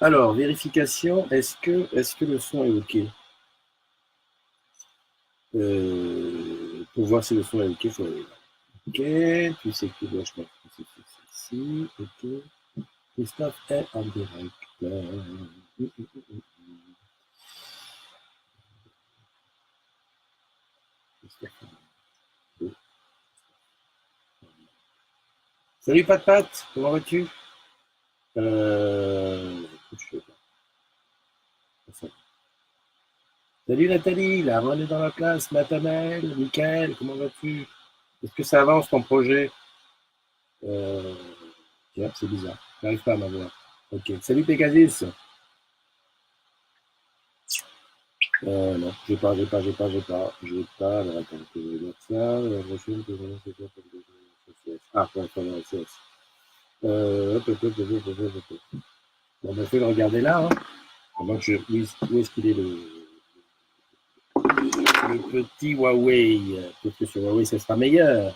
Alors, vérification, est-ce que le son est OK? Pour voir si le son est OK, il faut aller là. OK, tu sais que je pense que c'est ici. OK. Christophe est en direct. Salut Pat Pat, comment vas-tu? Écoute, je sais pas. Salut Nathalie, la on est dans la classe. Nathanaël, Michael, comment vas-tu? Est-ce que ça avance ton projet? Euh, Tiens, c'est bizarre. J'arrive pas à m'avoir. Ok. Salut Pegasus. Non, j'ai pas. Alors, attends, je vais dire ça. La prochaine, c'est quoi comme CSS? Ah, ouais, pas le CSS. Hop. Bon, ben, je vais le regarder là. Hein. Où est-ce qu'il est le petit Huawei? Peut-être que sur Huawei, ça sera meilleur.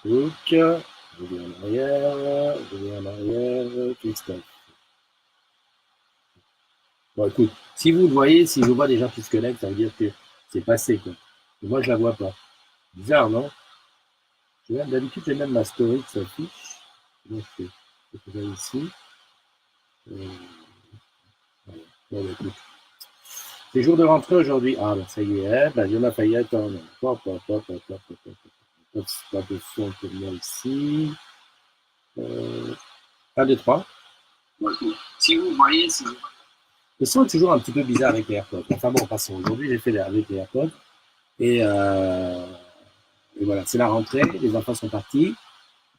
Facebook. Je vais en arrière. Christophe. Bon, écoute, si vous le voyez, si je vois des gens qui se connectent, ça veut dire que c'est passé, quoi. Et moi, je la vois pas. Bizarre, non? D'habitude, j'ai même ma story qui s'affiche. Donc, je fais ici. Euh, voilà. Bon, bah, écoute. C'est jour de rentrée aujourd'hui. Ah, ben, ça y est, ben, Yona Payet, pas de son pour moi ici. 1, 2, 3. Si vous voyez, si vous... Le son est toujours un petit peu bizarre avec les AirPods. Enfin bon, passons. Aujourd'hui, j'ai fait avec les AirPods. Et voilà, c'est la rentrée, les enfants sont partis.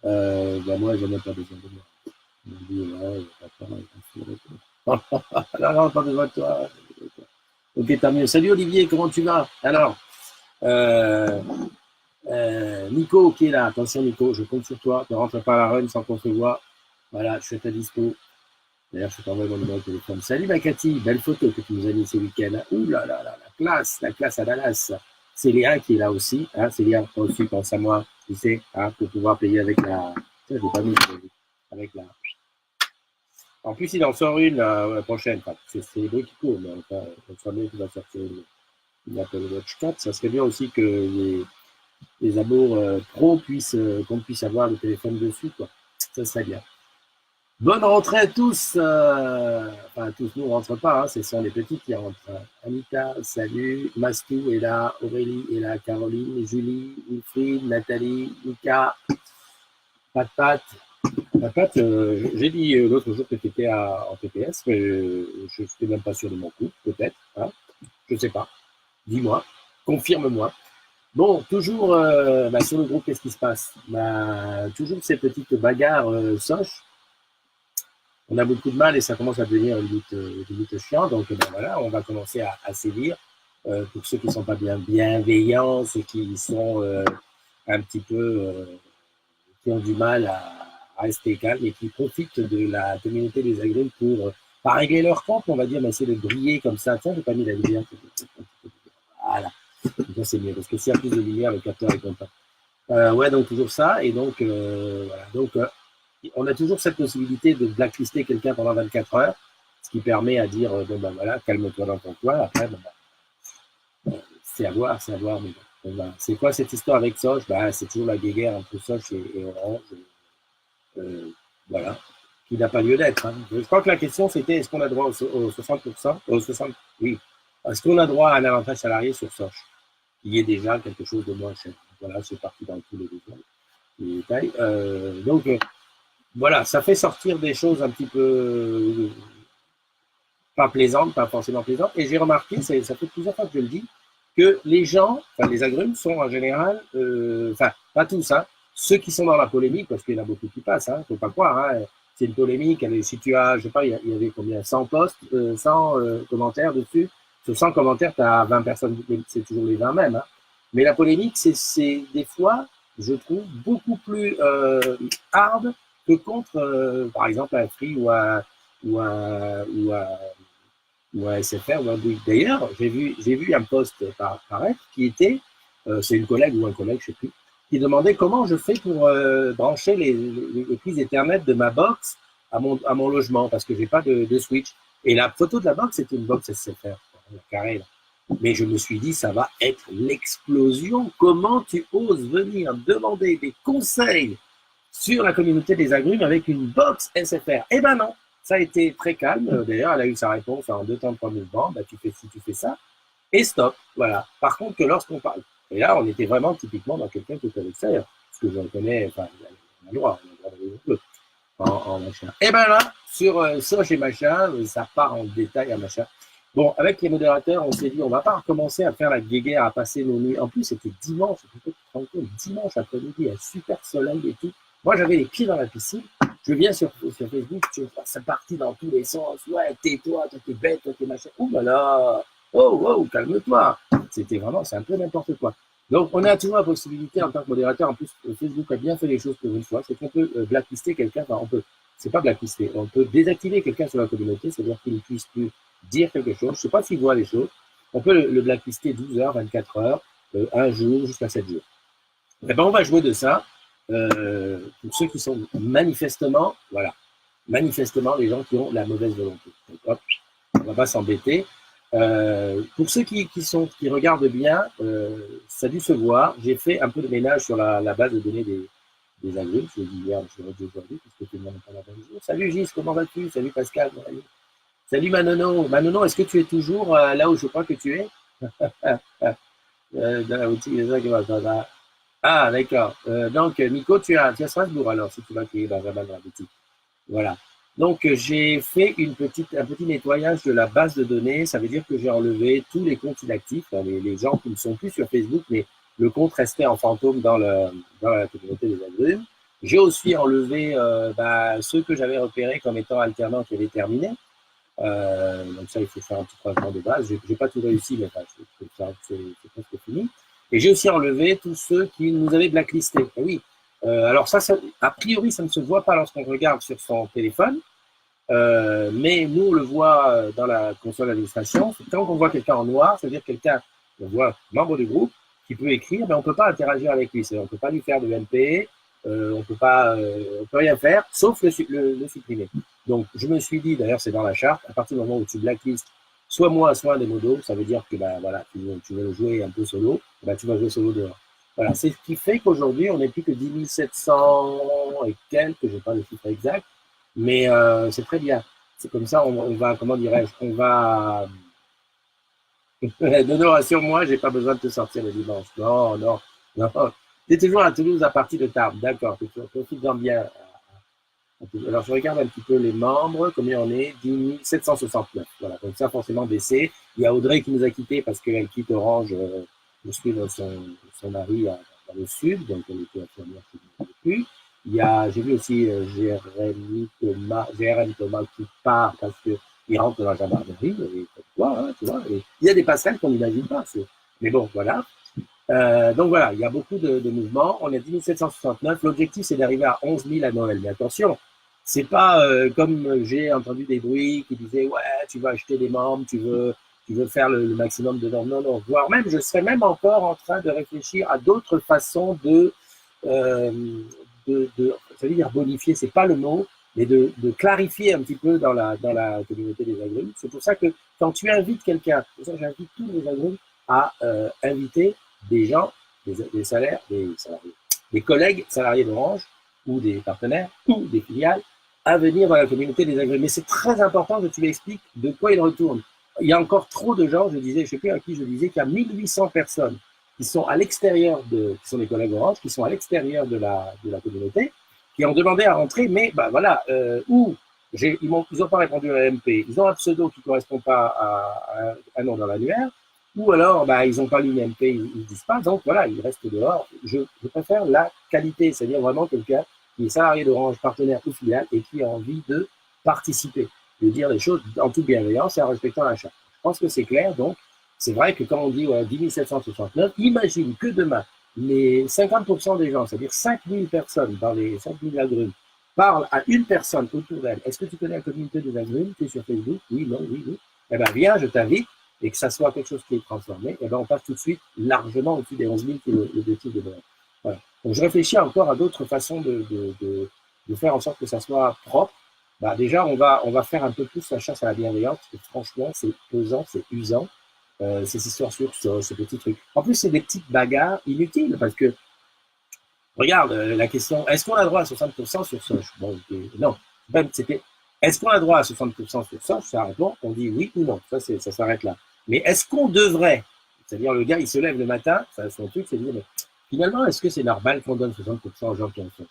Ben moi, je n'ai pas besoin de moi. On m'a dit, ouais, papa, non, pas besoin de toi. Ok, tant mieux. Salut Olivier, comment tu vas? Alors, euh, Nico qui est là. Attention Nico, je compte sur toi. Ne rentre pas à la run sans qu'on se voit. Voilà, je suis à ta dispo. D'ailleurs, je t'envoie mon numéro de téléphone. Salut ma Cathy, belle photo que tu nous as mis ce week-end. Ouh là là là, la classe à Dallas. C'est Léa qui est là aussi. Hein, c'est Léa aussi, pense à moi, tu sais, hein, pour pouvoir payer avec la. Tiens, j'ai pas mis avec la. En plus, il en sort une la prochaine. Enfin, c'est les bruits qui courent, mais enfin, on sent bien qu'il va sortir une Apple Watch 4. Ça serait bien aussi que les amours pro puissent, qu'on puisse avoir le téléphone dessus, quoi. Ça serait bien. Bonne rentrée à tous. Enfin, tous, nous, on ne rentre pas. Hein, ce sont les petits qui rentrent. Anita, salut. Mastou est là. Aurélie est là. Caroline, Julie, Wilfried, Nathalie, Mika, Pat Pat. Pat Pat, j'ai dit l'autre jour que tu étais en TPS, mais je n'étais même pas sûr de mon coup. Peut-être. Hein, je ne sais pas. Dis-moi. Confirme-moi. Bon, toujours bah, sur le groupe, qu'est-ce qui se passe? Bah, toujours ces petites bagarres soches. On a beaucoup de mal et ça commence à devenir limite chiant. Donc ben voilà, on va commencer à sévir pour ceux qui ne sont pas bien bienveillants, ceux qui sont un petit peu qui ont du mal à rester calmes et qui profitent de la communauté des agrumes pour pas régler leur compte, on va dire, mais essayer de briller comme ça. Tiens, j'ai pas mis la lumière. Voilà, ça c'est mieux parce que s'il y a plus de lumière, le capteur est content. Ouais, donc toujours ça et donc voilà. Donc on a toujours cette possibilité de blacklister quelqu'un pendant 24 heures, ce qui permet à dire bon ben voilà, calme-toi dans ton coin. Après, ben, c'est à voir, c'est à voir. Mais bon, ben, c'est quoi cette histoire avec Soch? Ben, c'est toujours la guéguerre entre Soch et Orange. Euh, voilà, qui n'a pas lieu d'être. Hein. Je crois que la question c'était est-ce qu'on a droit au 60%, au 60, oui, est-ce qu'on a droit à un avantage salarié sur Soch, qui est déjà quelque chose de moins cher. Voilà, c'est parti dans tous les détails. Voilà, ça fait sortir des choses un petit peu pas plaisantes, pas forcément plaisantes. Et j'ai remarqué, ça fait plusieurs fois que je le dis, que les gens, enfin les agrumes sont en général, enfin pas tous, hein, ceux qui sont dans la polémique, parce qu'il y en a beaucoup qui passent, hein, faut pas croire, hein, c'est une polémique. Si tu as, je sais pas, il y avait combien, 100 posts, 100 commentaires dessus. Sur 100 commentaires, tu as 20 personnes, c'est toujours les 20 mêmes. Hein. Mais la polémique, c'est des fois, je trouve, beaucoup plus hard que contre, par exemple, un Free ou un Ouais, c'est faire. Oui. D'ailleurs, j'ai vu un post paraître qui était, c'est une collègue ou un collègue, je sais plus, qui demandait comment je fais pour brancher les prises Ethernet de ma box à mon logement parce que j'ai pas de switch. Et la photo de la box, c'était une box SFR, carré là. Mais je me suis dit, ça va être l'explosion. Comment tu oses venir demander des conseils sur la communauté des agrumes avec une box SFR? Eh ben non, ça a été très calme. D'ailleurs, elle a eu sa réponse en 2 temps de 3000 bandes. Bah, tu fais ci, tu fais ça, et stop. Voilà. Par contre, que lorsqu'on parle, et là, on était vraiment typiquement dans quelqu'un qui est à l'extérieur, parce que je le connais, enfin, on a le droit, d'aller un peu en machin. Et ben là, sur Soch et machin, ça part en détail à machin. Bon, avec les modérateurs, on s'est dit, on va pas recommencer à faire la guéguerre, à passer nos nuits. En plus, c'était dimanche, dimanche après-midi, un super soleil et tout. Moi, j'avais les pieds dans la piscine. Je viens sur Facebook, ça partit dans tous les sens. Ouais, tais-toi, toi t'es bête, toi t'es machin. Ouh là là, oh, calme-toi. C'était vraiment, c'est un peu n'importe quoi. Donc, on a toujours la possibilité en tant que modérateur. En plus, Facebook a bien fait les choses pour une fois. C'est qu'on peut blacklister quelqu'un. Enfin, on peut, c'est pas blacklister. On peut désactiver quelqu'un sur la communauté, c'est-à-dire qu'il ne puisse plus dire quelque chose. Je ne sais pas s'il voit les choses. On peut le blacklister 12 heures, 24 heures, un jour, jusqu'à 7 jours. Eh ben, on va jouer de ça. Pour ceux qui sont manifestement, voilà, manifestement les gens qui ont la mauvaise volonté. Donc, hop, on va pas s'embêter. Pour ceux qui regardent bien, ça a dû se voir. J'ai fait un peu de ménage sur la base de données des agrumes. Je l'ai dit hier, je l'ai dit aujourd'hui, puisque tout le monde n'est pas là dans le jour. Salut Gis, comment vas-tu? Salut Pascal, mon ami. Salut Manono. Manono, est-ce que tu es toujours là où je crois que tu es? Dans la boutique des agrumes. Ah, d'accord. Donc, Nico, tu as Strasbourg alors, si tu vas accueillir Benjamin dans la boutique. Voilà. Donc, j'ai fait un petit nettoyage de la base de données. Ça veut dire que j'ai enlevé tous les comptes inactifs, les gens qui ne sont plus sur Facebook, mais le compte restait en fantôme dans la communauté des agrumes. J'ai aussi enlevé ceux que j'avais repérés comme étant alternants qui avaient terminé. Donc ça, il faut faire un petit croisement de base. J'ai pas tout réussi, mais enfin, c'est presque fini. Et j'ai aussi enlevé tous ceux qui nous avaient blacklistés. Et oui. Alors ça, a priori, ça ne se voit pas lorsqu'on regarde sur son téléphone, mais nous, on le voit dans la console d'administration. Quand on voit quelqu'un en noir, c'est-à-dire quelqu'un, on voit membre du groupe, qui peut écrire, mais on ne peut pas interagir avec lui. On ne peut pas lui faire de MP, on peut rien faire, sauf le supprimer. Donc, je me suis dit, d'ailleurs, c'est dans la charte, à partir du moment où tu blacklistes soit moi, soit un des modos, ça veut dire que voilà, tu veux jouer un peu solo, tu vas jouer solo dehors. Voilà, c'est ce qui fait qu'aujourd'hui, on n'est plus que 10 700 et quelques, je n'ai pas le chiffre exact, mais c'est très bien. C'est comme ça, on va, comment dirais-je, on va... Non, rassure-moi, j'ai pas besoin de te sortir le dimanche. Non. Tu es toujours à Toulouse à partir de Tarbes, d'accord, profites-en bien. Alors, je regarde un petit peu les membres, combien on est, 10 769. Voilà, donc ça, forcément baissé. Il y a Audrey qui nous a quittés parce qu'elle quitte Orange pour suivre son mari dans le sud, donc elle était infirmière qui ne plus. J'ai vu aussi GRM Thomas qui part parce qu'il rentre dans la gendarmerie, et quoi, hein, tu vois. Et il y a des passerelles qu'on n'imagine pas. Mais bon, voilà. Donc voilà, il y a beaucoup de mouvements. On est à 10 769. L'objectif, c'est d'arriver à 11 000 à Noël. Mais attention, c'est pas comme j'ai entendu des bruits qui disaient ouais, tu vas acheter des membres, tu veux faire le maximum de normes. Non. Voire même, je serais même encore en train de réfléchir à d'autres façons ça veut dire bonifier, c'est pas le mot, mais de clarifier un petit peu dans la communauté des agrumes. C'est pour ça que quand tu invites quelqu'un, c'est pour ça que j'invite tous les agrumes à inviter des gens, des salariés, des collègues salariés d'Orange ou des partenaires ou des filiales à venir dans la communauté des agrumes. Mais c'est très important que tu l'expliques de quoi il retourne. Il y a encore trop de gens, je disais, je ne sais plus à qui je disais, qu'il y a 1800 personnes qui sont à l'extérieur qui sont des collègues Orange, qui sont à l'extérieur de la communauté, qui ont demandé à rentrer, mais voilà, ils n'ont pas répondu à MP, ils ont un pseudo qui ne correspond pas à un nom dans l'annuaire, ou alors ils n'ont pas lu une MP, ils ne disent pas, donc voilà, ils restent dehors. Je préfère la qualité, c'est-à-dire vraiment quelqu'un qui est salarié d'Orange, partenaire ou filiale, et qui a envie de participer, de dire les choses en toute bienveillance et en respectant la charte. Je pense que c'est clair, donc c'est vrai que quand on dit 10 769, imagine que demain, les 50% des gens, c'est-à-dire 5000 personnes dans les 5000 agrumes, parlent à une personne autour d'elle. Est-ce que tu connais la communauté des agrumes? Tu es sur Facebook? Oui, non, oui. eh ben viens, je t'invite, et que ça soit quelque chose qui est transformé, eh ben on passe tout de suite largement au-dessus des 11 000 l'objectif de bonheur. Voilà. Donc je réfléchis encore à d'autres façons de faire en sorte que ça soit propre. Bah, déjà, on va faire un peu plus la chasse à la bienveillance, parce que franchement, c'est pesant, c'est usant, ces histoires sur ça, ces petits trucs. En plus, c'est des petites bagarres inutiles, parce que, regarde, la question, est-ce qu'on a droit à 60% sur Soch? Bon, non, c'était, est-ce qu'on a droit à 60% sur Soch? Ça répond, on dit oui ou non, ça s'arrête là. Mais est-ce qu'on devrait, c'est-à-dire le gars, il se lève le matin, ça, son truc, c'est de dire, mais finalement, est-ce que c'est normal qu'on donne 60% aux gens qui ont Soch?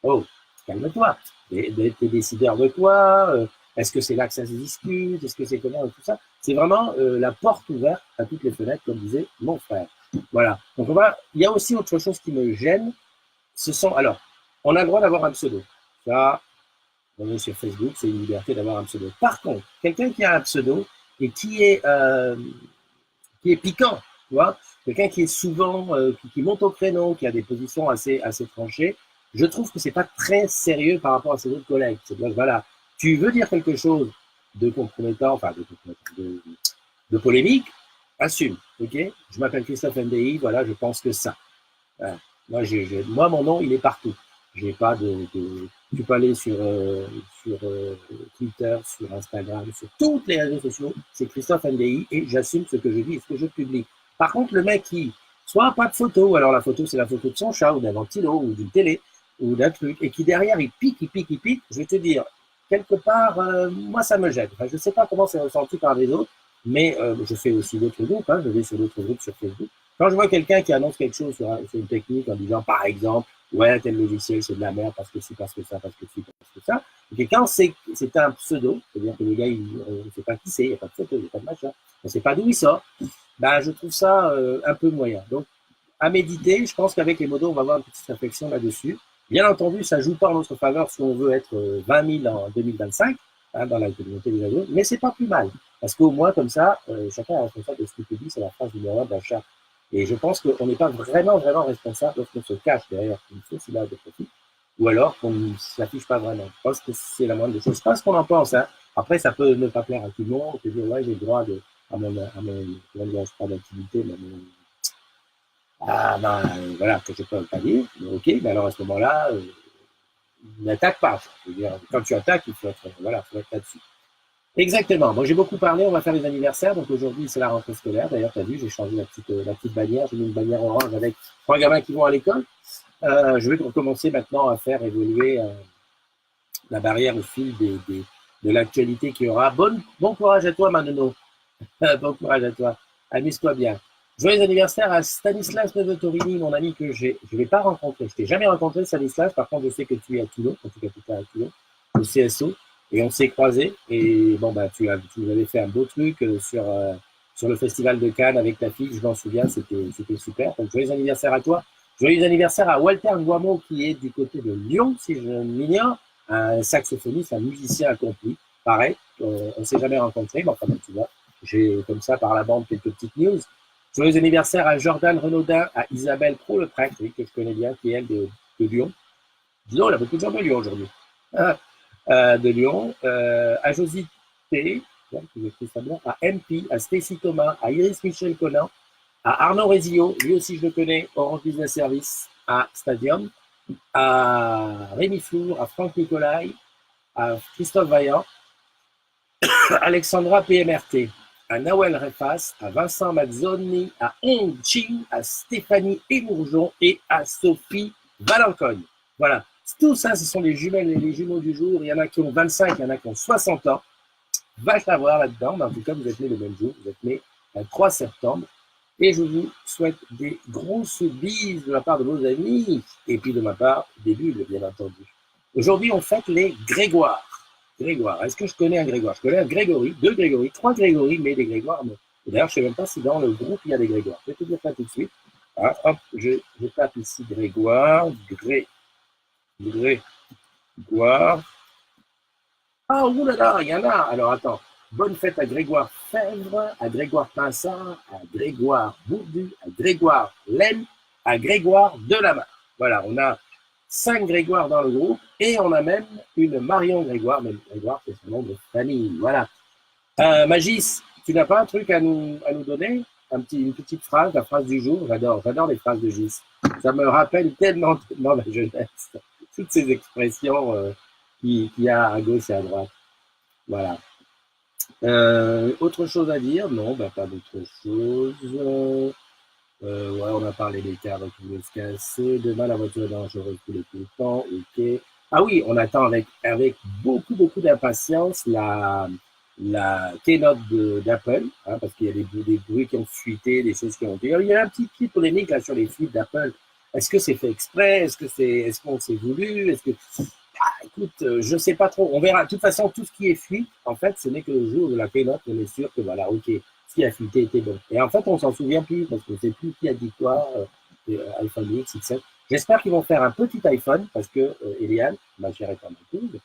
Oh, calme-toi, t'es décideur de quoi, est-ce que c'est là que ça se discute, est-ce que c'est comment, tout ça. C'est vraiment la porte ouverte à toutes les fenêtres, comme disait mon frère. Voilà. Donc il y a aussi autre chose qui me gêne, alors, on a le droit d'avoir un pseudo. Ça, on est sur Facebook, c'est une liberté d'avoir un pseudo. Par contre, quelqu'un qui a un pseudo et qui est piquant, tu vois, quelqu'un qui est souvent, qui monte au créneau, qui a des positions assez tranchées, je trouve que c'est pas très sérieux par rapport à ses autres collègues. C'est-à-dire, voilà, tu veux dire quelque chose de compromettant, enfin, de polémique, assume, ok? Je m'appelle Christophe NDI, voilà, je pense que ça. Voilà. Moi, mon nom, il est partout. J'ai pas tu peux aller sur Twitter, sur Instagram, sur toutes les réseaux sociaux. C'est Christophe NDI et j'assume ce que je dis et ce que je publie. Par contre, le mec qui, soit pas de photo, alors la photo, c'est la photo de son chat ou d'un ventilo ou d'une télé ou d'un truc, et qui derrière, il pique, je vais te dire, quelque part, moi, ça me gêne. Enfin, je sais pas comment c'est ressenti par les autres, mais je fais aussi d'autres groupes, hein, je vais sur d'autres groupes sur Facebook. Quand je vois quelqu'un qui annonce quelque chose sur une technique en disant, par exemple, ouais, tel logiciel, c'est de la merde parce que ci, parce que ça, parce que ci, parce que ça. Et quand c'est un pseudo, c'est-à-dire que le gars, on ne sait pas qui c'est, il n'y a pas de photo, il n'y a pas de machin, on ne sait pas d'où il sort, ben, je trouve ça un peu moyen. Donc, à méditer, je pense qu'avec les modos, on va avoir une petite réflexion là-dessus. Bien entendu, ça ne joue pas en notre faveur si on veut être 20 000 en 2025, hein, dans la communauté des ados, mais c'est pas plus mal. Parce qu'au moins, comme ça, chacun est responsable de ce qu'il dit, c'est la phrase numéro 1 d'achat. Et je pense qu'on n'est pas vraiment responsable lorsqu'on se cache derrière une source de profit, ou alors qu'on ne s'affiche pas vraiment. Je pense que c'est la moindre des choses. C'est pas ce qu'on en pense. Hein. Après, ça peut ne pas plaire à tout le monde, te dire, ouais, j'ai le droit à mon d'activité, voilà, que je peux pas dire. Mais ok, mais alors à ce moment-là, n'attaque pas. Je veux dire, quand tu attaques, il faut être là-dessus. Exactement. Moi, j'ai beaucoup parlé. On va faire les anniversaires. Donc aujourd'hui, c'est la rentrée scolaire. D'ailleurs, tu as vu, j'ai changé la petite bannière. J'ai mis une bannière orange avec 3 gamins qui vont à l'école. Je vais recommencer maintenant à faire évoluer la barrière au fil de l'actualité qu'il y aura. Bon courage à toi, Manono. Bon courage à toi. Amuse-toi bien. Joyeux anniversaire à Stanislas Novotorini, mon ami que je ne vais pas rencontrer. Je t'ai jamais rencontré, Stanislas. Par contre, je sais que tu es à Toulon. En tout cas, tu es à Toulon, au CSO. Et on s'est croisés. Et bon, bah, tu avais fait un beau truc sur le festival de Cannes avec ta fille. Je m'en souviens, c'était super. Donc, joyeux anniversaire à toi. Joyeux anniversaire à Walter Nguamo, qui est du côté de Lyon, si je m'ignore. Un saxophoniste, un musicien accompli. Pareil, on ne s'est jamais rencontrés, mais enfin, tu vois, j'ai comme ça par la bande quelques petites news. Joyeux anniversaire à Jordan Renaudin, à Isabelle Pro, le prêtre, oui, que je connais bien, qui est elle de Lyon. Dis donc, il y a beaucoup de gens de Lyon aujourd'hui. De Lyon, à Josie T, à MP, à Stacy Thomas, à Iris Michel Conan, à Arnaud Rézillo, lui aussi je le connais, Orange Business Service, à Stadium, à Rémi Flour, à Franck Nicolai, à Christophe Vaillant, à Alexandra PMRT, à Nawel Refas, à Vincent Mazzoni, à Hong Ching, à Stéphanie Émourgeon et à Sophie Valencogne. Voilà. Tout ça, ce sont les jumelles et les jumeaux du jour. Il y en a qui ont 25, il y en a qui ont 60 ans. Va savoir là-dedans, mais en tout cas, vous êtes nés le même jour. Vous êtes nés le 3 septembre. Et je vous souhaite des grosses bises de la part de vos amis. Et puis de ma part, des bulles, bien entendu. Aujourd'hui, on fête les Grégoire. Grégoire. Est-ce que je connais un Grégoire? Je connais un Grégory, 2 Grégory, 3 Grégory, mais des Grégoire, non. D'ailleurs, je ne sais même pas si dans le groupe, il y a des Grégoire. Je vais te dire ça tout de suite. Alors, hop, je tape ici Grégoire. Grégoire. Ah, oulala, il y en a. Alors, attends. Bonne fête à Grégoire Fèvre, à Grégoire Pinsard, à Grégoire Bourdu, à Grégoire Laine, à Grégoire Delamarre. Voilà, on a 5 Grégoire dans le groupe et on a même une Marion Grégoire, mais Grégoire, c'est son nom de famille. Voilà. Magis, tu n'as pas un truc à nous donner? Une petite phrase, la phrase du jour. J'adore les phrases de Gis. Ça me rappelle tellement la jeunesse. Toutes ces expressions qu'il y a à gauche et à droite. Voilà. Autre chose à dire? Non, bah, pas d'autre chose. Ouais, on a parlé des cars qui voulaient se casser. Demain, la voiture est dangereuse tous les temps. Ok. Ah oui, on attend avec beaucoup d'impatience la keynote d'Apple, hein, parce qu'il y a des bruits qui ont fuité, des choses qui ont été. Il y a un petit clip polémique là sur les fuites d'Apple. Est-ce que c'est fait exprès? Est-ce qu'on s'est voulu? Écoute, je sais pas trop. On verra. De toute façon, tout ce qui est fuite, en fait, ce n'est que le jour de la keynote, on est sûr que voilà, ok, ce qui a fuité était bon. Et en fait, on s'en souvient plus parce qu'on ne sait plus qui a dit quoi. iPhone X, X7. J'espère qu'ils vont faire un petit iPhone parce que Eliane, ma chère est en épouse,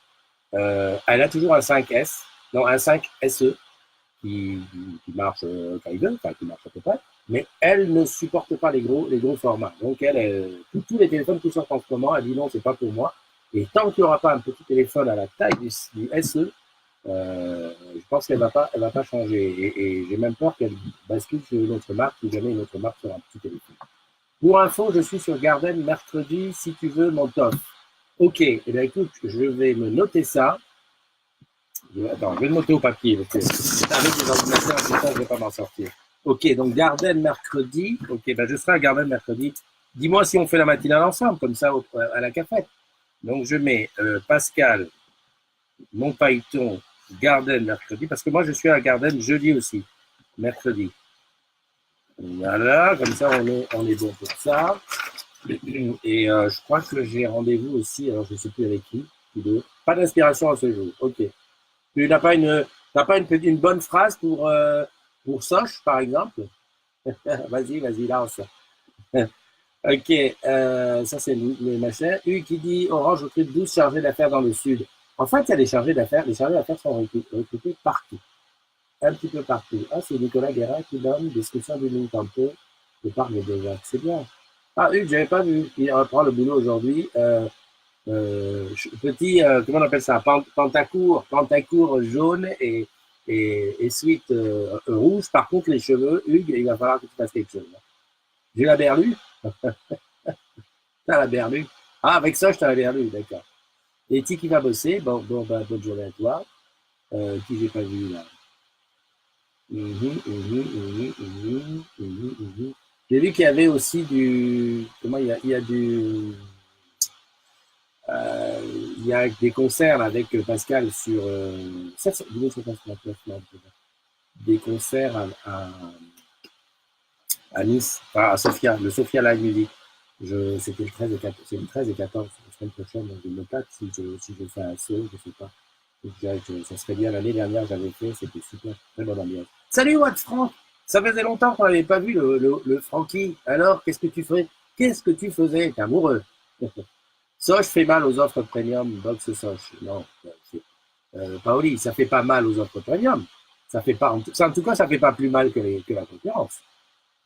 elle a toujours un 5S, non un 5 SE qui marche quand il veut, enfin qui marche à peu près, mais elle ne supporte pas les gros formats. Donc tous les téléphones qui sortent en ce moment, elle dit non, c'est pas pour moi. Et tant qu'il n'y aura pas un petit téléphone à la taille du SE, je pense qu'elle va pas changer. Et j'ai même peur qu'elle bascule sur une autre marque si jamais une autre marque sur un petit téléphone. Pour info, je suis sur Garden mercredi, si tu veux, mon top. Ok, et bien écoute, je vais me noter ça. Attends, je vais le noter au papier, parce que avec les ordinateurs, tout ça, je ne vais pas m'en sortir. Ok, donc Garden mercredi. Ok, ben je serai à Garden mercredi. Dis-moi si on fait la matinale ensemble, comme ça, à la cafette. Donc je mets Pascal, mon Python, Garden mercredi, parce que moi je suis à Garden jeudi aussi, mercredi. Voilà, comme ça on est bon pour ça. Et je crois que j'ai rendez-vous aussi, alors je ne sais plus avec qui, pas d'inspiration à ce jour. Ok. Tu n'as pas une bonne phrase pour Soch, par exemple? Vas-y, lance. Ok, ça c'est le machin. U qui dit Orange recrute 12 chargés d'affaires dans le sud. En fait, il y a des chargés d'affaires. Les chargés d'affaires sont recrutés partout. Un petit peu partout. Ah, c'est Nicolas Guérin qui donne description du ligne tantôt. Je parle déjà. C'est bien. Ah, Hugues, j'avais pas vu. Il reprend le boulot aujourd'hui. Petit, comment on appelle ça? Pantacourt jaune et suite rouge. Par contre, les cheveux, Hugues, il va falloir que tu fasses quelque chose. J'ai la berlue. T'as la berlue. Ah, avec ça, je t'ai la berlue, d'accord. Et qui va bosser? Bah, bonne journée à toi. Qui j'ai pas vu là? J'ai vu qu'il y avait aussi du. Comment il y a du. Il y a des concerts avec Pascal sur. Des concerts à Nice, enfin à Sofia, le Sofia Live Music. C'était le 13 et 14, c'est le 13 et 14, la semaine prochaine, donc je me tâte si je fais un saut, je sais pas. Ça serait bien, l'année dernière j'avais fait, c'était super, très bonne ambiance. Salut Watt Franck, ça faisait longtemps qu'on n'avait pas vu le Francky. Alors, qu'est-ce que tu ferais? Qu'est-ce que tu faisais? T'es amoureux. Soch fait mal aux offres premium, box Soch. Non, Paoli, ça fait pas mal aux offres premium. Ça fait pas, en tout cas, ça fait pas plus mal que la concurrence.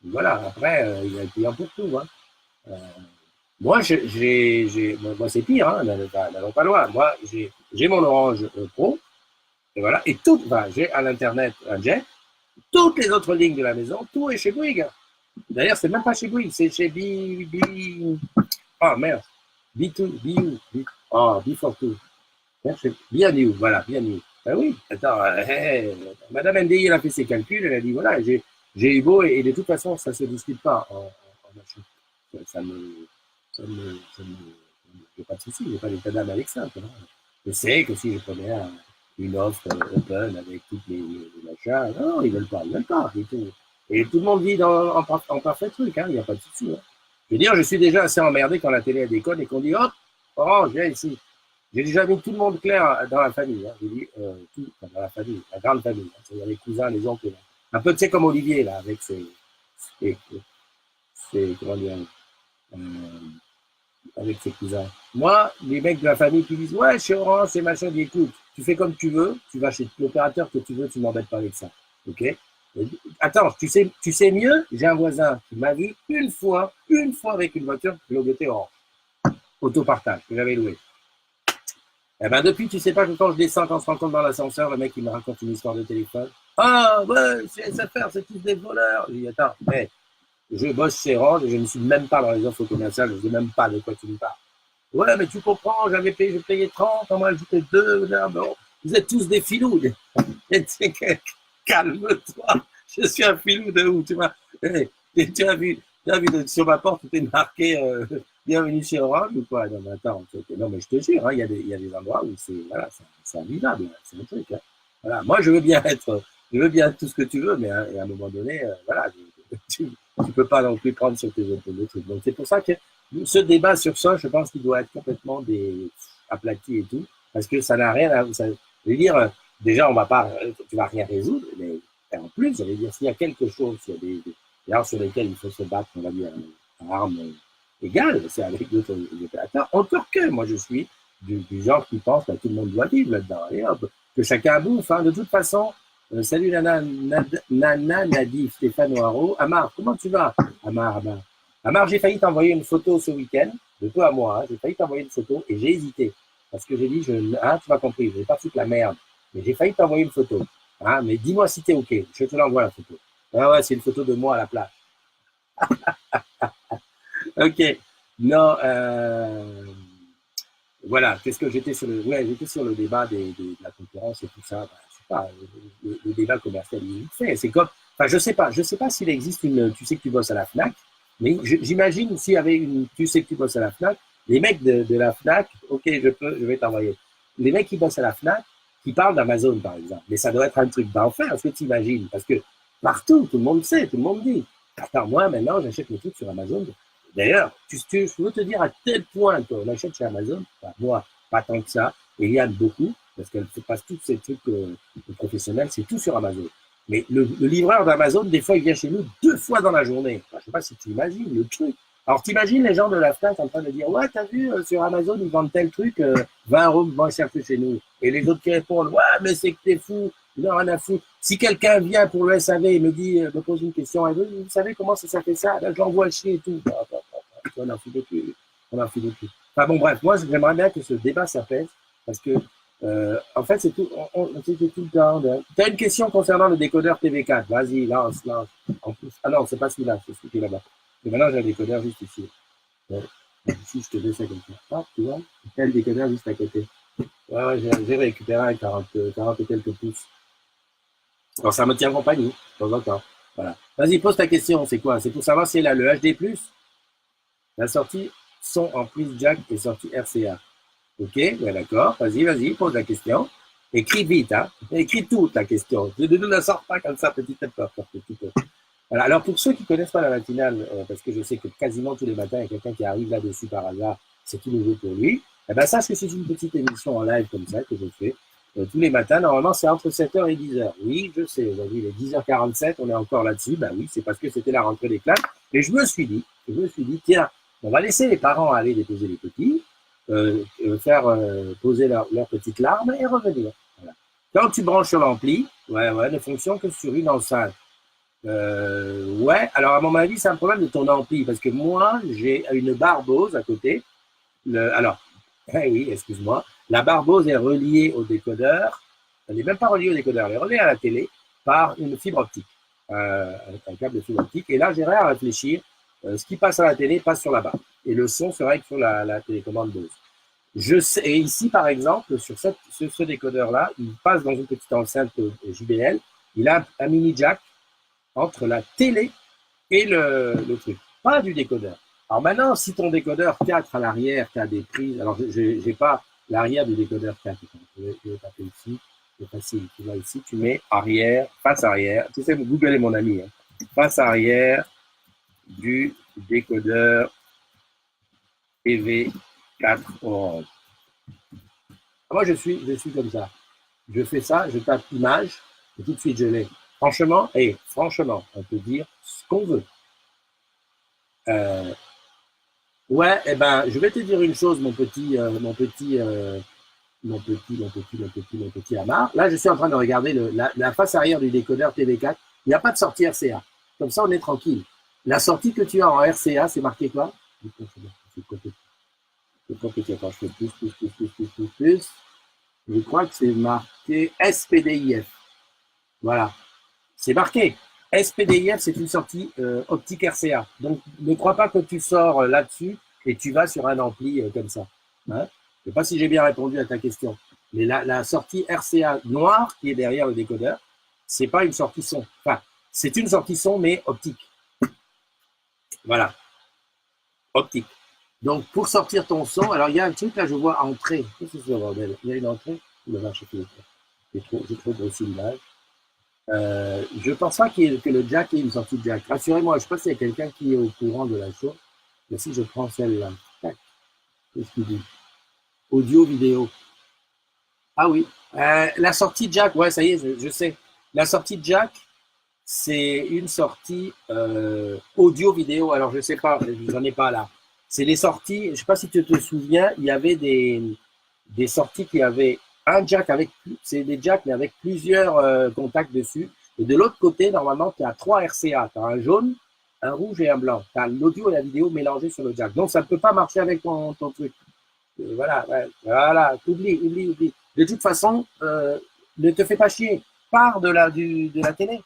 Voilà, après, il y a un client pour tout. Hein. Moi, moi c'est pire, hein, n'allons pas loin. Moi, j'ai mon Orange Pro, et voilà, et tout, enfin, j'ai à l'Internet un jet, toutes les autres lignes de la maison, tout est chez Bouygues. D'ailleurs, c'est même pas chez Bouygues, c'est chez oh merde, B2, oh, B42. Bien you, voilà, bien you. Ben oui, attends, Madame NDI, elle a fait ses calculs, elle a dit, voilà, j'ai eu beau, et de toute façon, ça ne se discute pas en machin. J'ai pas de souci, j'ai pas d'état d'âme avec ça. Je sais que si je prenais une offre open avec toutes les machins, non, ils veulent pas, et tout. Et tout le monde vit en parfait truc, hein, il n'y a pas de souci. Hein. Je veux dire, je suis déjà assez emmerdé quand la télé déconne et qu'on dit, hop, Orange, viens ici. J'ai déjà mis tout le monde clair dans la famille. Hein. J'ai dit tout, dans la famille, la grande famille. Hein. C'est-à-dire les cousins, les oncles. Là. Un peu, tu sais, comme Olivier, là, avec comment dire, avec ses cousins. Moi, les mecs de la famille qui disent, ouais, chez Orange, c'est machin, dis, écoute, tu fais comme tu veux, tu vas chez l'opérateur que tu veux, tu m'embêtes pas avec ça. OK? Attends, tu sais mieux, j'ai un voisin qui m'a vu une fois avec une voiture qui logotait Orange. Autopartage, que j'avais loué. Eh ben, depuis, tu sais pas que quand je descends, quand on se rencontre dans l'ascenseur, le mec, il me raconte une histoire de téléphone. Ah, ouais, c'est SFR, c'est tous des voleurs. Je dis, attends, mais je bosse chez Orange et je ne suis même pas dans les offres commerciales, je ne sais même pas de quoi tu me parles. Ouais, mais tu comprends, je payais 30, en moi, j'étais 2, là, bon. Vous êtes tous des filous. Calme-toi, je suis un filou de où, tu vois. Tu as vu sur ma porte, tout est marqué bienvenue chez Orange ou quoi? Non, mais attends, non, mais je te jure, hein, il y a des endroits où voilà, c'est invivable, c'est un truc. Hein. Voilà, moi, je veux bien être tout ce que tu veux, mais hein, à un moment donné, voilà, tu peux pas non plus prendre sur tes épaules le truc. Donc, c'est pour ça que ce débat sur ça, je pense qu'il doit être complètement aplati et tout, parce que ça n'a rien à. Je veux dire, déjà, on va pas, tu vas rien résoudre, mais en plus, j'allais dire, s'il y a quelque chose, s'il y a des armes sur lesquelles il faut se battre, on va dire, à armes égales, c'est avec d'autres opérateurs. Encore que, moi, je suis du genre qui pense que tout le monde doit vivre là-dedans. Et hop, que chacun bouffe. Hein. De toute façon, salut Nana Nadi, Stéphane Haro. Amar, comment tu vas? Amar, j'ai failli t'envoyer une photo ce week-end, de toi à moi. Hein. J'ai failli t'envoyer une photo et j'ai hésité. Parce que j'ai dit, hein, tu m'as compris, je vais pas foutre la merde. Mais j'ai failli t'envoyer une photo. Hein, mais dis-moi si t'es OK. Je te l'envoie la photo. Ah ouais, c'est une photo de moi à la plage. OK. Non, voilà. Qu'est-ce que j'étais sur j'étais sur le débat de la concurrence et tout ça. Ben, je sais pas, le débat commercial, il fait. C'est comme, enfin, je sais pas s'il existe tu sais que tu bosses à la Fnac, mais j'imagine s'il y avait tu sais que tu bosses à la Fnac, les mecs de la Fnac, OK, je vais t'envoyer. Les mecs qui bossent à la Fnac, qui parlent d'Amazon, par exemple. Mais ça doit être un truc d'enfer, est-ce que tu imagines? Parce que partout, tout le monde sait, tout le monde dit. Attends, moi, maintenant, j'achète mes trucs sur Amazon. D'ailleurs, je veux te dire à tel point qu'on achète chez Amazon, enfin, moi, pas tant que ça, et Yann beaucoup, parce qu'elle passe tous ces trucs professionnels, c'est tout sur Amazon. Mais le livreur d'Amazon, des fois, il vient chez nous 2 fois dans la journée. Enfin, je sais pas si tu imagines le truc. Alors, t'imagines les gens de la Fnac en train de dire, ouais, t'as vu, sur Amazon, ils vendent tel truc, 20 € moins cher que chez nous. Et les autres qui répondent, ouais, mais c'est que t'es fou, il n'en a rien à foutre. Si quelqu'un vient pour le SAV et me dit, me pose une question, vous savez comment ça fait ça? Là, je l'envoie chier et tout. On en fout de plus. On en fout de plus. Enfin bon, bref, moi, j'aimerais bien que ce débat s'apaise parce que, en fait, c'est tout, c'était tout le temps. Tu as une question concernant le décodeur TV4. Vas-y, lance. En plus, ah non, c'est pas celui-là, c'est celui qui est là-bas. Et maintenant, j'ai un décodeur juste ici. Bon, ici, je te laisse comme ça. Ah, tu vois, il y a le décodeur juste à côté. Ouais, j'ai récupéré un 40 et quelques pouces. Alors, ça me tient compagnie, de temps en temps. Voilà. Vas-y, pose ta question. C'est quoi? C'est pour savoir si elle a le HD+. La sortie son en prise jack est sortie RCA. Ok, ben d'accord. Vas-y, pose la question. Écris vite, hein. Écris toute la question. Ne la sors pas comme ça, petit à petit. Voilà. Alors, pour ceux qui ne connaissent pas la matinale, parce que je sais que quasiment tous les matins, il y a quelqu'un qui arrive là-dessus par hasard, c'est tout nouveau pour lui. Eh ben, sache que c'est une petite émission en live comme ça que je fais tous les matins. Normalement, c'est entre 7h et 10h. Oui, je sais, aujourd'hui, il est 10h47, on est encore là-dessus. Ben oui, c'est parce que c'était la rentrée des classes. Et je me suis dit, tiens, on va laisser les parents aller déposer les petits, faire poser leurs petites larmes et revenir. Voilà. Quand tu branches sur l'ampli, ne fonctionne que sur une enceinte. Ouais, alors à mon avis, c'est un problème de ton ampli, parce que moi, j'ai une barbose à côté. Alors, oui, excuse-moi. La barbose est reliée au décodeur. Elle n'est même pas reliée au décodeur, elle est reliée à la télé par une fibre optique, un câble de fibre optique. Et là, j'ai rien à réfléchir. Ce qui passe à la télé passe sur la barre. Et le son se règle sur la télécommande Bose. Je sais, et ici, par exemple, sur ce décodeur-là, il passe dans une petite enceinte JBL. Il a un mini jack entre la télé et le truc. Pas du décodeur. Alors maintenant, si ton décodeur 4 à l'arrière, tu as des prises. Alors, je n'ai pas l'arrière du décodeur 4. Je vais taper ici. C'est facile. Tu vas ici, tu mets arrière, face arrière. Tu sais, Google est mon ami. Hein. Face arrière du décodeur TV4 Orange. Moi, je suis comme ça. Je fais ça, je tape image, et tout de suite, je l'ai. Franchement, on peut dire ce qu'on veut. Ouais, eh ben, je vais te dire une chose, mon petit Amar. Là, je suis en train de regarder la face arrière du décodeur TV4. Il n'y a pas de sortie RCA. Comme ça, on est tranquille. La sortie que tu as en RCA, c'est marqué quoi? C'est compliqué. Quand je fais plus. Je crois que c'est marqué SPDIF. Voilà, c'est marqué. SPDIF, c'est une sortie optique RCA. Donc, ne crois pas que tu sors là-dessus et tu vas sur un ampli comme ça. Hein, je ne sais pas si j'ai bien répondu à ta question. Mais la sortie RCA noire qui est derrière le décodeur, c'est pas une sortie son. Enfin, c'est une sortie son, mais optique. Voilà, optique. Donc, pour sortir ton son, alors il y a un truc là, je vois entrée. Qu'est-ce que c'est ce bordel? Il y a une entrée? Le vache, j'ai trop grossi l'image. Je pense pas que le jack ait une sortie de jack. Rassurez-moi, je sais pas s'il y a quelqu'un qui est au courant de la chose. Mais si je prends celle-là, tac, qu'est-ce qu'il dit? Audio, vidéo. Ah oui. La sortie jack, ouais, ça y est, je sais. La sortie jack, c'est une sortie audio-vidéo. Alors, je sais pas, je n'en ai pas là. C'est les sorties, je sais pas si tu te souviens, il y avait des sorties qui avaient un jack avec, c'est des jacks mais avec plusieurs contacts dessus. Et de l'autre côté, normalement, tu as 3 RCA. Tu as un jaune, un rouge et un blanc. Tu as l'audio et la vidéo mélangés sur le jack. Donc, ça ne peut pas marcher avec ton truc. Voilà, ouais, voilà, oublie. De toute façon, ne te fais pas chier. Pars de la télé.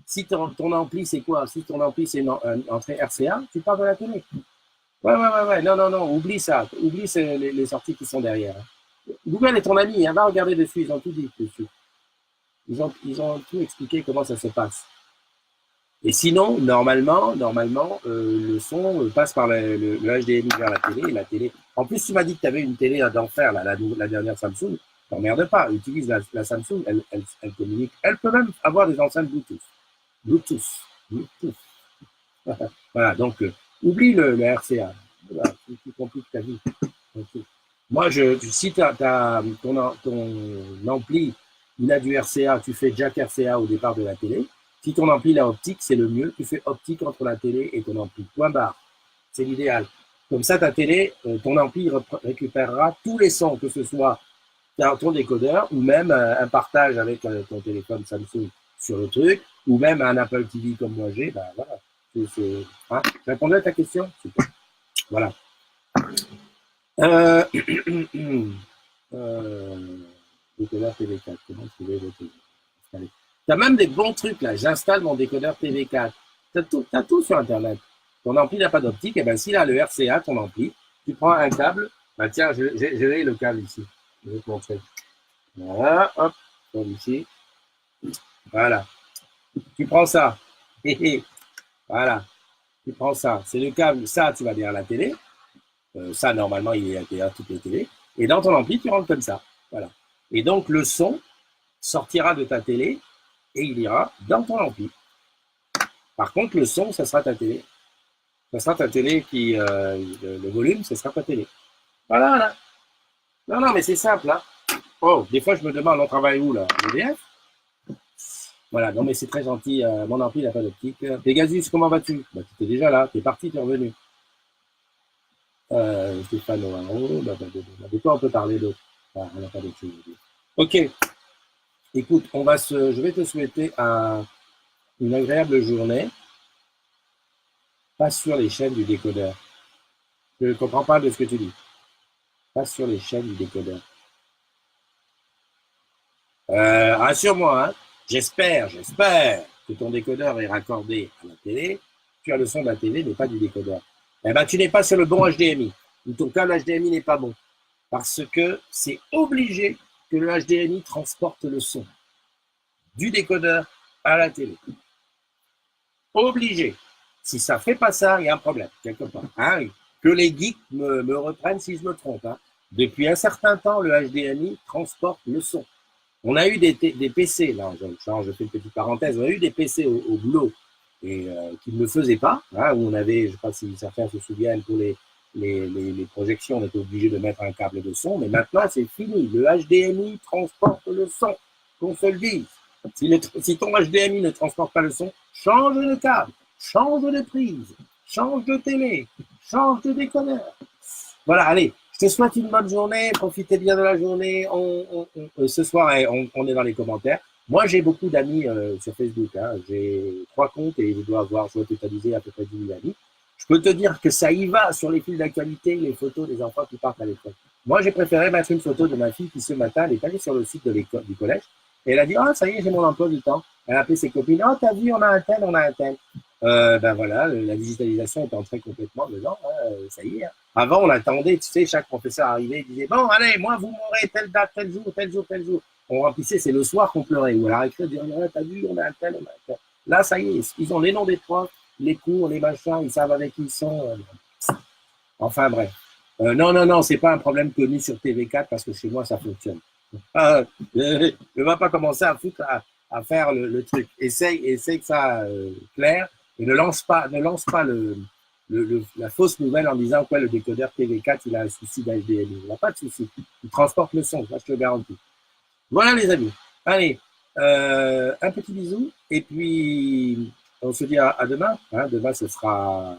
Si ton ampli, c'est quoi? Si ton ampli, c'est une entrée RCA, tu pars de la télé. Ouais. Non. Oublie ça. Oublie les sorties qui sont derrière. Google est ton ami. Hein, va regarder dessus. Ils ont tout dit dessus. Ils ont tout expliqué comment ça se passe. Et sinon, normalement, le son passe par le HDMI vers la télé. Et la télé. En plus, tu m'as dit que tu avais une télé d'enfer, la dernière Samsung. T'emmerde pas. Utilise la Samsung. Elle communique. Elle peut même avoir des enceintes Bluetooth. Voilà. Donc, oublie le RCA. Voilà, tu compliques ta vie. Okay. Moi, si ton ampli, il a du RCA, tu fais jack RCA au départ de la télé. Si ton ampli il a optique, c'est le mieux. Tu fais optique entre la télé et ton ampli. Point barre. C'est l'idéal. Comme ça, ta télé, ton ampli récupérera tous les sons, que ce soit ton décodeur ou même un partage avec ton téléphone Samsung sur le truc, ou même un Apple TV comme moi j'ai. Ben voilà. Hein, je répondais à ta question? Super. Voilà. Décodeur TV4. Comment trouver le TV4? T'as même des bons trucs là. J'installe mon décodeur TV4. T'as tout sur Internet. Ton ampli n'a pas d'optique. Et ben s'il a le RCA, ton ampli, tu prends un câble. Ben tiens, j'ai le câble ici. Je vais te montrer. Voilà, hop, comme ici. Voilà. Tu prends ça. Voilà. Tu prends ça. C'est le câble. Ça, tu vas derrière la télé. Ça, normalement, il est derrière toutes les télés. Et dans ton ampli, tu rentres comme ça. Voilà. Et donc, le son sortira de ta télé et il ira dans ton ampli. Par contre, le son, ça sera ta télé. Ça sera ta télé qui, le volume, ce sera ta télé. Voilà. Non, mais c'est simple, là. Oh, des fois, je me demande, on travaille où, là? EDF? Voilà, non, mais c'est très gentil. Mon ampli n'a pas d'optique. Pegasus, comment vas-tu? Bah, tu étais déjà là. Tu es parti, tu es revenu. Stéphane O'Haro, de quoi on peut parler d'autre? On n'a pas d'autre chose à dire. Ok. Écoute, je vais te souhaiter une agréable journée. Passe sur les chaînes du décodeur. Je ne comprends pas de ce que tu dis. Passe sur les chaînes du décodeur. Rassure-moi, hein. J'espère que ton décodeur est raccordé à la télé. Tu as le son de la télé, mais pas du décodeur. Eh ben, tu n'es pas sur le bon HDMI. Ou ton câble HDMI n'est pas bon. Parce que c'est obligé que le HDMI transporte le son du décodeur à la télé. Obligé. Si ça ne fait pas ça, il y a un problème, quelque part. Hein, que les geeks me reprennent si je me trompe. Hein. Depuis un certain temps, le HDMI transporte le son. On a eu des PC, là, je fais une petite parenthèse, on a eu des PC au boulot et qui ne le faisaient pas, hein, où on avait, je ne sais pas si certains se souviennent, pour les projections, on était obligé de mettre un câble de son, mais maintenant c'est fini. Le HDMI transporte le son, qu'on se le dise. Si ton HDMI ne transporte pas le son, change de câble, change de prise, change de télé, change de décodeur. Voilà, allez, je te souhaite une bonne journée, profitez bien de la journée. Ce soir, on est dans les commentaires. Moi, j'ai beaucoup d'amis sur Facebook. Hein. J'ai 3 comptes et je dois totaliser à peu près 10 000 amis. Je peux te dire que ça y va sur les fils d'actualité, les photos des enfants qui partent à l'école. Moi, j'ai préféré mettre une photo de ma fille qui, ce matin, elle est allée sur le site de l'école, du collège, et elle a dit, ah, ça y est, j'ai mon emploi du temps. Elle a appelé ses copines, oh, t'as vu, on a un tel, on a un tel. Ben voilà, la digitalisation est entrée complètement dedans, hein, ça y est. Hein. Avant, on attendait, tu sais, chaque professeur arrivait, il disait, bon, allez, moi, vous m'aurez telle date, tel jour, tel jour, tel jour. On remplissait, c'est le soir qu'on pleurait, ou à la récré, on disait, oh, t'as vu, on a un tel, on a un tel. Là, ça y est, ils ont les noms des profs, les cours, les machins, ils savent avec qui ils sont. Enfin, bref. Non, non, non, c'est pas un problème connu sur TV4 parce que chez moi, ça fonctionne. Ne va pas commencer à foutre, à faire le truc. Essaye que ça clair et ne lance pas la fausse nouvelle en disant quoi le décodeur TV4 il a un souci d'HDMI. Il n'a pas de souci. Il transporte le son, ça je te le garantis. Voilà les amis. Allez, un petit bisou et puis on se dit à demain. Hein, demain ce sera.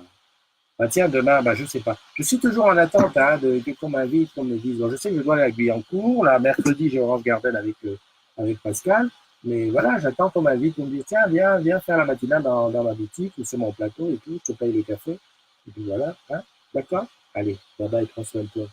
Bah tiens, demain, bah, je sais pas. Je suis toujours en attente hein, qu'on m'invite, qu'on me dise. Bon, je sais que je dois aller à Guyancourt. Là, mercredi, j'ai Orange Garden avec Pascal. Mais voilà, j'attends qu'on m'invite, qu'on me dise, tiens, viens faire la matinale dans ma boutique, ou sur mon plateau et tout, je te paye le café. Et puis voilà, hein, d'accord. Allez, bye bye, prends soin de toi.